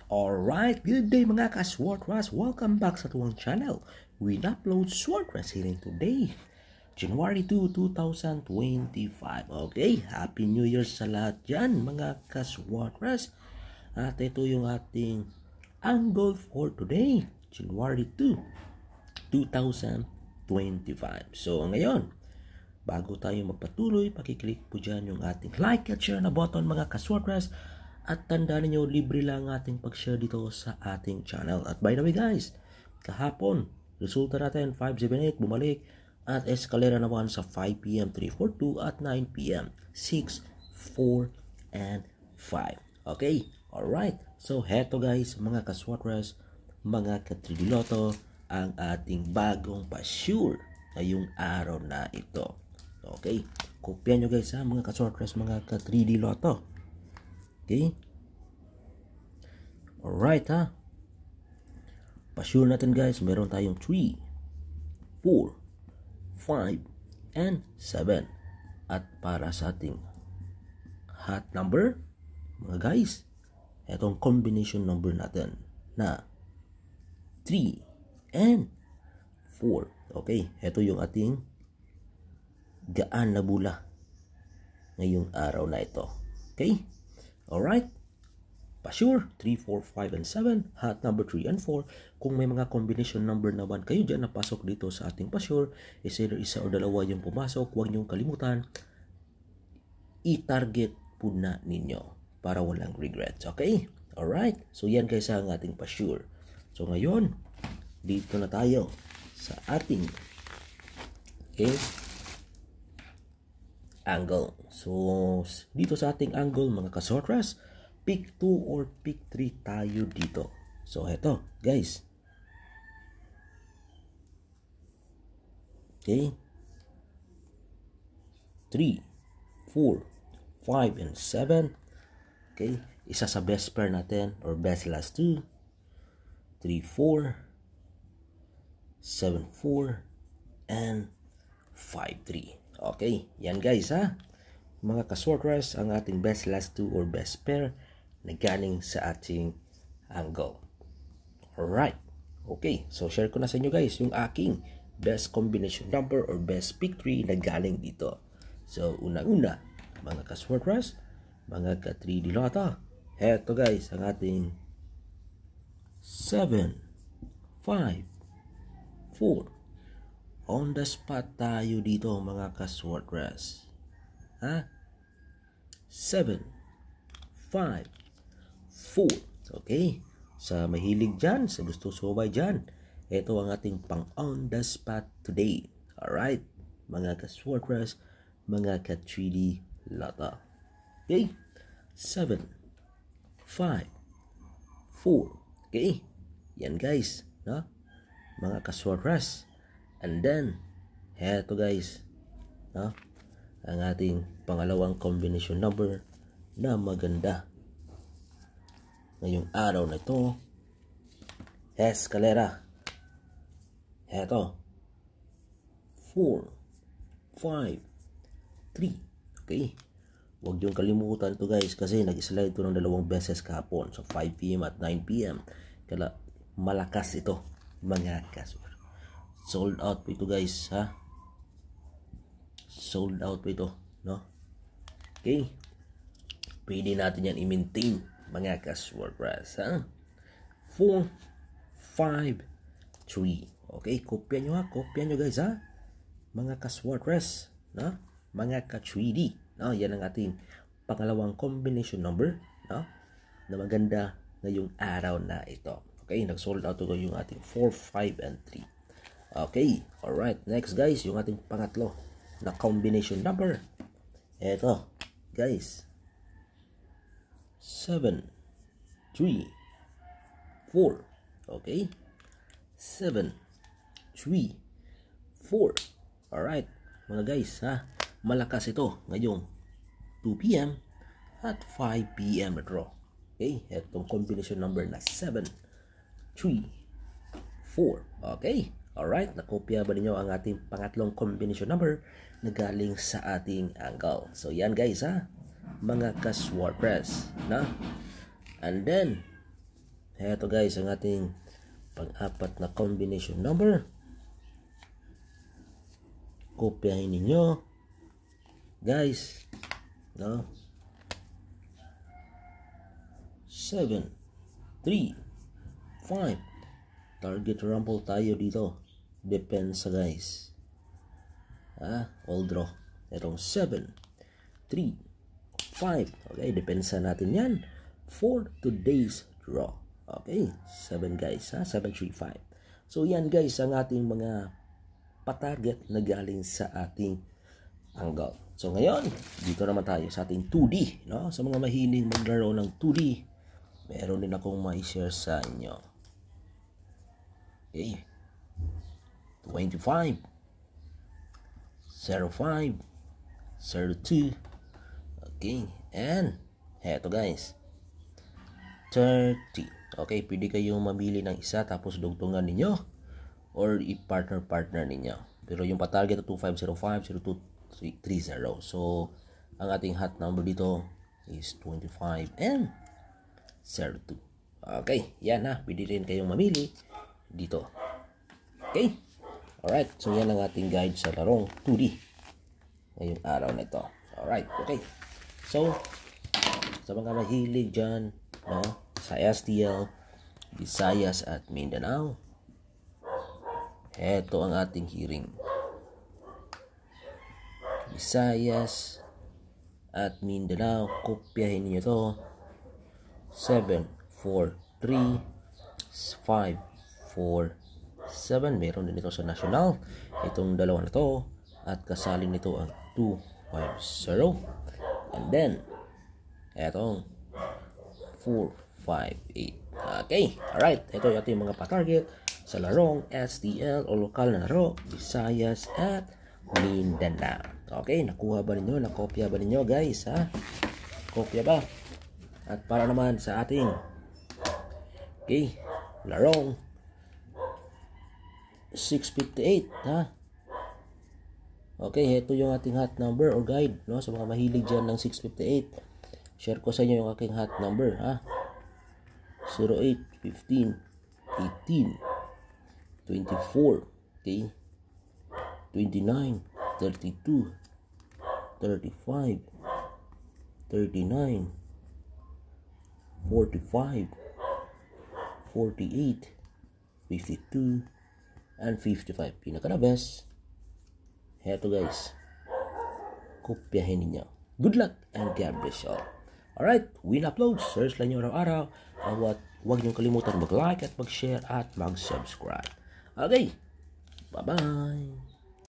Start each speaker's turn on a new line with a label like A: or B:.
A: Alright, good day mga ka-Swordras. Welcome back sa tuwang channel. We upload Swordras healing today, January 2, 2025. Okay, Happy New Year sa lahat dyan mga ka-Swordras. At ito yung ating angle for today, January 2, 2025. So ngayon, bago tayo magpatuloy, pakiclick po dyan yung ating like at share na button mga ka-Swordras. At tandaan niyo, libre lang ating pag-share dito sa ating channel. At by the way guys, kahapon, resulta natin 578 bumalik at escalera naman sa 5 PM 342 at 9 PM 6, 4, and 5. Okay, alright. So heto guys, mga ka-Swordras, mga ka-3D Lotto, ang ating bagong pa-sure ngayong araw na ito. Okay, kopya nyo guys ha mga ka-Swordras, mga ka-3D Lotto. Okay. Alright ha. Pa-sure natin guys, meron tayong 3, 4, 5, and 7. At para sa ating hot number, mga guys, etong combination number natin na 3 and 4. Okay, ito yung ating gaan na bula ngayong araw na ito. Okay? Alright, pa-sure 3, 4, 5, and 7, hot number 3 and 4. Kung may mga combination number naman kayo dyan na pasok dito sa ating pa-sure, is either isa o dalawa yung pumasok, huwag niyong kalimutan, i-target po na ninyo para walang regrets. Okay? Alright, so yan guys ang ating pa-sure. So ngayon, dito na tayo sa ating angle. So, dito sa ating angle mga ka-Swordras, pick 2 or pick 3 tayo dito. So, heto, guys. Okay. 3, 4, 5, and 7. Okay. Isa sa best pair natin or best last 2. 3, 4, 7, 4, and 5, 3. Okay, yan guys ha. Mga ka-Swordras, ang ating best last 2 or best pair na galing sa ating angle. Alright. Okay, so share ko na sa inyo guys yung aking best combination number or best pick 3 na galing dito. So, una-una, mga ka-Swordras, mga ka-3D Lotto, eto guys, ang ating 7, 5, 4, on the spot tayo dito mga ka-Swordras. Ha? 7, 5, 4. Okay? Sa mahilig dyan, sa gusto sumabay dyan, ito ang ating pang on the spot today. Alright? Mga ka-Swordras, mga ka-3D Lotto. Okay? 7, 5, 4. Okay? Yan guys. No? Mga ka-Swordras. And then, heto guys, no? Ang ating pangalawang combination number na maganda ngayong araw na ito, escalera. Heto, 4, 5, 3. Okay, huwag yung kalimutan to guys kasi nag-slide to ng 2 beses kahapon. So 5 PM at 9 PM. Kaya malakas ito mga kaswar. Sold out po ito guys ha. Sold out po ito, no? Okay. Pwede natin yan i-maintain mga ka-Swordras ha. 4, 5, 3. Okay, kopya nyo ha. Kopya nyo guys ha. Mga ka-Swordras, no? Mga ka-3D, no? Yan ang ating pangalawang combination number, no? Na maganda ngayong araw na ito. Okay, nag-sold out ito yung ating 4, 5, and 3. Okay, alright. Next guys, yung ating pangatlo na combination number. Eto, guys. 7, 3, 4. Okay. 7, 3, 4. Alright, mga guys, ha. Malakas ito ngayong 2 PM at 5 PM na draw. Okay, etong combination number na 7, 3, 4. Okay. Alright, nakopya ba ninyo ang ating pangatlong combination number na galing sa ating angle? So yan guys ha, mga ka-Swordras, na? And then, Heto guys, ang ating pang-apat na combination number. Kopyahin ninyo. Guys, no? 7, 3, 5. Target rumble tayo dito. Depensa guys. All draw. Itong 7, 3, 5. Okay, depensa natin yan for today's draw. Okay, 7 guys, 7, 3, 5. So yan guys ang ating mga patarget na galing sa ating angle. So ngayon, dito naman tayo sa ating 2D, no? Sa mga mahiling maglaro ng 2D, meron din akong ma-share sa inyo. Okay. 25, 05, 02. Okay, and heto guys, 30. Okay, pwede kayong mamili ng isa tapos dugtungan ninyo or i-partner ninyo. Pero yung pa-target na 2505, 0230. So, ang ating hot number dito is 25 and 02. Okay, yan ha. Pwede rin kayong mamili dito. Okay? Alright, so yan ang ating guide sa larong 2D ngayong araw na ito. Alright, okay. So, sa mga mahilig dyan, no, sa STL, Visayas at Mindanao, eto ang ating hearing. Visayas at Mindanao, kopyahin niyo to. 7, 4, 3, 5, 4, 7. Meron din ito sa national. Itong dalawa na to. At kasali nito ang 250. And then, etong 4, 5, 8. Okay. Alright. Ito yung ating mga pa-target sa larong STL o lokal na laro, Visayas at Mindanao. Okay. Nakuha ba ninyo? Nakopya ba ninyo guys? Kopya ba? At para naman sa ating larong 658, Okay, ito yung ating hot number or guide, no? Sa mga mahilig dyan ng 658. Share ko sa inyo yung aking hot number, 08, 15, 18, 24, okay? 29, 32, 35, 39, 45, 48, 52, and 55. Pinaka na best. Heto guys. Kopyahin ninyo. Good luck and God bless you all. Alright, win upload. Search lang nyo araw-araw. Huwag nyo kalimutan mag-like at mag-share at mag-subscribe. Okay. Bye-bye.